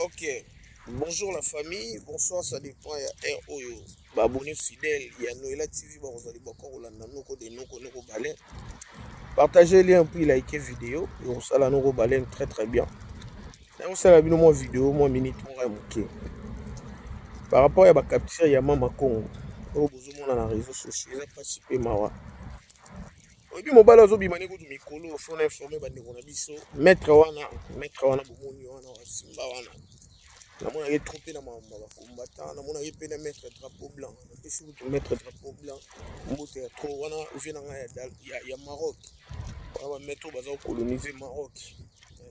Ok, bonjour la famille, bonsoir, ça dépend, il y a ROYO. Abonné fidèle, il y a Noëlla TV, vous allez voir Noko Balen. Partagez les un peu, likez vidéo, et on s'ala Noko Balen très très bien. On s'ala bien mon vidéo, moi minute, on va moquer. Par rapport à la capture, il y a Mama Kongo. Oh, vous avez les réseaux sociaux, il n'y a pas si peu mawa. Et puis, mon bal a zobi mané ko du mikolo, il faut informer bande ko na biso. Maître wana bomoni wana simba wana. Namona ye trompé na combattant, namona ye pe na mettre drapeau blanc. Et si vous mettre drapeau blanc, mbote ya trop wana vient ya Maroc. Wana mettre baza coloniser Maroc.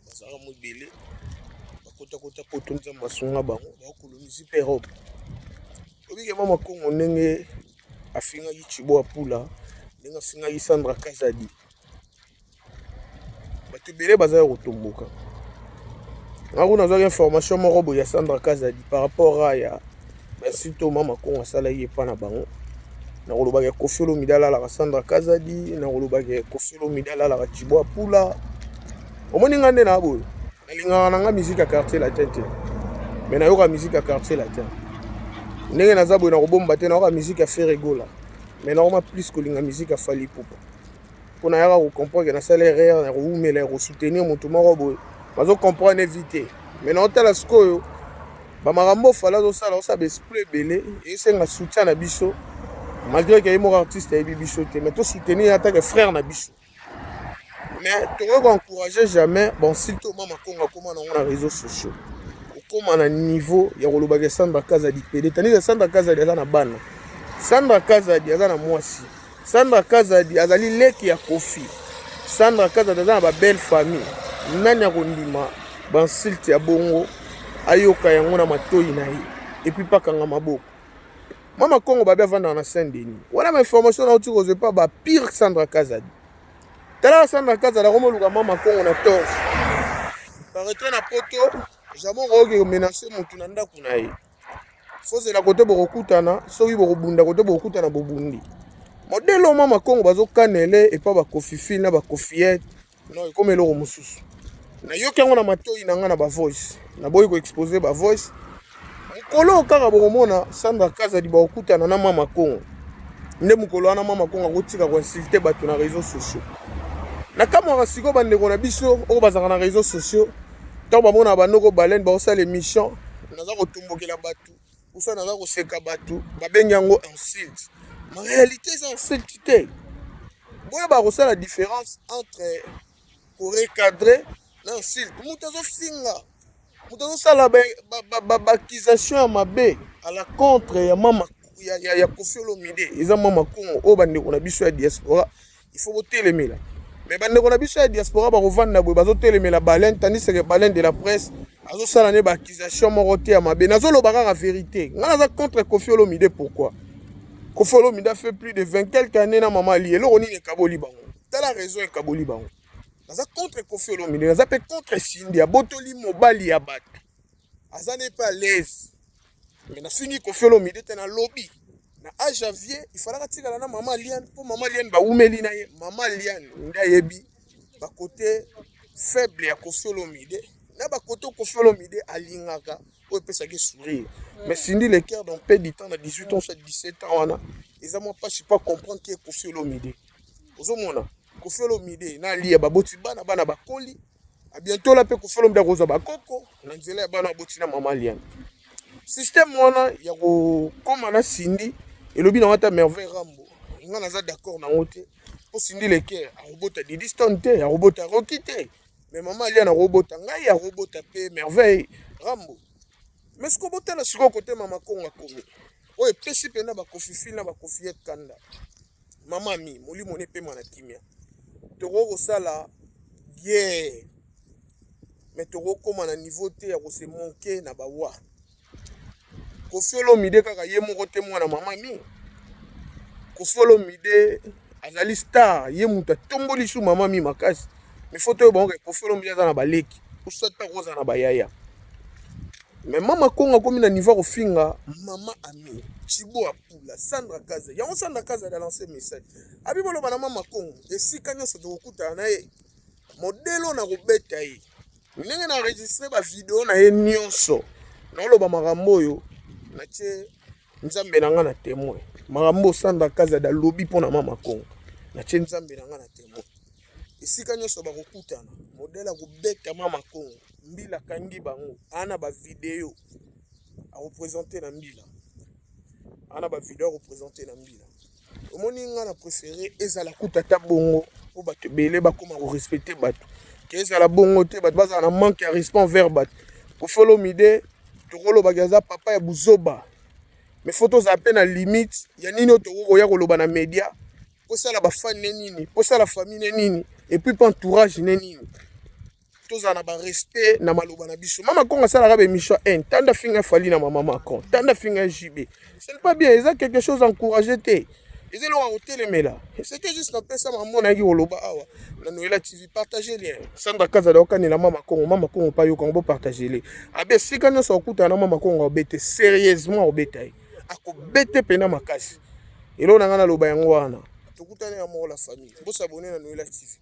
Baza mo belé. Bakota potonza masonga bango, ba coloniser Europe. Obi ke mama Kongo ndenge afinga Chibo Apula, ndenge afinga Sandra Kazadi. Bato belé baza kotomboka. Nous avons information de Sandra Kazadi par rapport à surtout Mama Kongo asala ye pa na bango. Na kolobaka Koffi Olomide la Sandra Kazadi, na kolobaka Koffi Olomide la Chibo Apula. Omoni ngande na boyo. Na linga na musique à quartier latin te. Mais na yoka musique à quartier latin. Ndenge na zabo na kobomba te na yoka musique à Ferregola. Mais na oma plus que linga musique à Fali Poupa. Pour na yaka ko comprendre que na salaire na ko umela ko soutenir moto moko boyo. Bazo comprendre vite. Mais non tala skoyo ba marambo fala zo sala osa esprit belé et c'est un soutien na biso malgré que yemo artiste et biso te mais to soutenir en tant que frère na biso. Mais to ko encourager jamais bon surtout Mama Kongo comment na réseaux sociaux. Comment na niveau ya kolobaka Sandra Kazadi PD tani que Sandra Kazadi na bana. Sandra Kazadi na mwasi. Sandra Kazadi azali leki ya Koffi. Sandra Kazadi na ba belle famille. Nani ya kondima ban silte ya bongo ayoka yango na matoi na ye et puis pas kanga maboko. Mama Kongo babe vanda na Saint-Denis. Wala ma information na uti koze pas ba pire Sandra Kazadi. Tala Sandra Kazadi ko moluka Mama Kongo na torche. Paraître na poto jamais roge menacer mutu na ndaku na ye. Fose la kote bokutana soki bokubunda kote bokutana bobundi. Modelo Mama Kongo bazo kanele et pas ba Koffi na ba Koffiette. Non, comme eloko mususu. Na yoki yango na matoi na nga na ba voice. Na boyi ko exposer ba voice. Mukolo kaka bokomona Sandra Kazadi ba okutana na Mama Kongo. Nde mukolo wana Mama Kongo akotika ko insulter bato na réseaux sociaux. Na kamwa siko bandeko na biso o bazaka na réseaux sociaux. Tant ba mona bandoko balen ba osala émission, naza ko tombokela bato. Usa naza ko seka bato, ba benyango insulte. Ma réalité c'est insulte. Boya ba osala la différence entre pour recadrer l'insulte. Moutazo finga. Moutazo sala accusation à mabe à la contre ya Mama ya Koffi Olomide. Ils ont Mama Kongo o bande ko na biso ya diaspora. Il faut voter les mila. Mais bande ko na biso ya diaspora ba kovanda boy bazo telemela balen tandis que balen de la presse azo sala ne ba accusation moko te ya mabe. Nazo lobaka la vérité. Ngana za contre Koffi Olomide pourquoi? Koffi Olomide a fait plus de 20 quelques années na mama li. Eloko nini kaboli bango. T'as la raison e kaboli bango. Naza contre Koffi Olomide, naza pe contre Cindy, abotoli mobali ya bato. Aza n'est pas à l'aise. Mais na fini Koffi Olomide te na lobby. Na a janvier, il fallait tika na Mama Liane pour Mama Liane ba umeli na ye. Mama Liane nda yebi ba côté faible ya Koffi Olomide. Na ba côté Koffi Olomide alingaka o pesa ke sourire. Mais Cindy le cœur dans peu du temps na 18 ans, 17 ans wana. Ils ont pas comprendre qui est Koffi Olomide. Ozomona Koffi Olomide na liya baboti bana bakoli a bientôt la pe Koffi Olomide koza bakoko na nzela ya bana boti na Mama Liane système wana ya ko koma na Cindy elobi na wata merveille rambo nga naza d'accord na ngote pour Cindy le cœur a robota di distante a robota rokite mais Mama Liane a robota ngai a robota pe merveille rambo mais ce ko bota la siko côté Mama Kongo komi o epesi pena ba Koffi na ba Koffiette kanda Mama mi molimo ne pe mana kimia toko sala guerre mais toko koma na niveau te ya ko se manquer na bawa Koffi Olomide kaka ye moko te mwana mama mi Koffi Olomide azali star ye muta tomboli su Mama mi makasi mais faut te bon que Koffi Olomide za na baleki usata roza na bayaya mais Mama Kongo komi na niveau ko finga Mama Ami Chibo Apula Sandra Kazadi yango Sandra Kazadi a lancé message abibolo bana Mama Kongo esika nyonso tokokuta na ye modelo na kobeta ye ndenge na enregistre ba video na ye nyonso na loba makambo oyo na tie nzambe na nga na témoin makambo Sandra Kazadi lobi pona mama Congo na tie nzambe na nga na témoin esika nyonso bakokutana modèle akobeta mama Congo mbila kangi bango ana ba video a représenter na mbila ana ba video représenter na mbila omoni nga na préféré ezala kutata bongo po bato belé bakoma ko respecter bato ke ezala bongo te bato bazala na manque ya respect envers bato kofolo mide tokoloba gaza papa ya buzoba mais photos za peine à limite ya nini otoko ya koloba na média po sala ba fan nini po sala famille nini et puis pas entourage nini toza na ba respect na maloba na biso mama Congo sala ka be mission en tanda finga fali na mama Macron tanda finga JB ce n'est pas bien ils ont quelque chose à encourager te ils ont à hotelemela c'était juste na pesa maman na ki koloba awa na Noël TV partager lien Sandra Kazadi okani na mama Congo pa yo Congo partager les abe sika no sokuta na mama Congo obete sérieusement obeta akobete pena makasi elo na ngana loba yango wana tokutane ya mo la famille bo s'abonner na Noël TV.